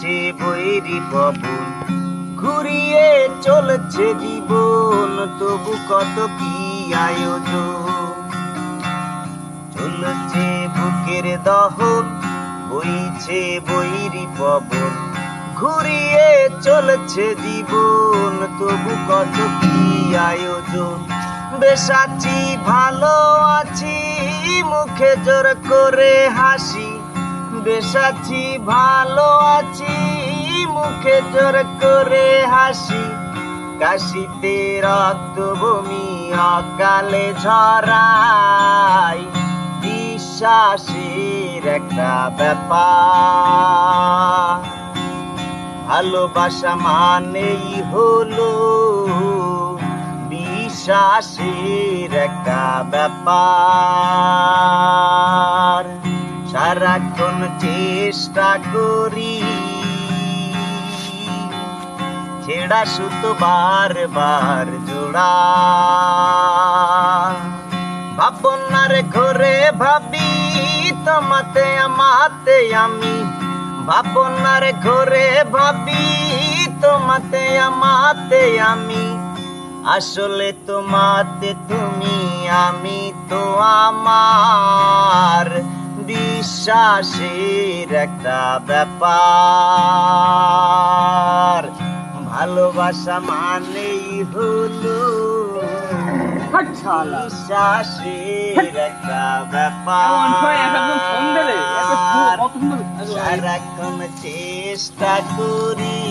বইছে বৈরি পবন, ঘুরিয়ে চলছে জীবন, তবু কত কি আয়োজন। চলছে বুকের দহন, বইছে বৈরি পবন, ঘুরিয়ে চলছে জীবন, তবু কত কি আয়োজন। বেশ আছি ভালো আছি, মুখে জোর করে হাসি। বেশ আছি ভালো আছি, মুখে জোর করে হাসি। কাশিতে রক্ত বমি অকালে ঝরাই, বিশ্বাসের একটা ব্যাপার। ভালোবাসা মানেই হলো বিশ্বাসের একটা ব্যাপার। সারাক্ষণ চেষ্টা করি ছেঁড়া সুতো বারবার জোড়া। ভাবনার ঘরে ভাবি তোমাতে আমাতে আমি, ভাবনার ঘরে ভাবি তোমাতে আমাতে আমি। আসলে তোমাতে তুমি, আমি তো আমার। বিশ্বাসের একটা ব্যাপার। ভালোবাসা মানেই হলো বিশ্বাসের একটা ব্যাপার। সারাক্ষণ চেষ্টা করি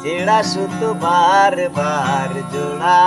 ছেঁড়া সুতো বারবার জোড়া।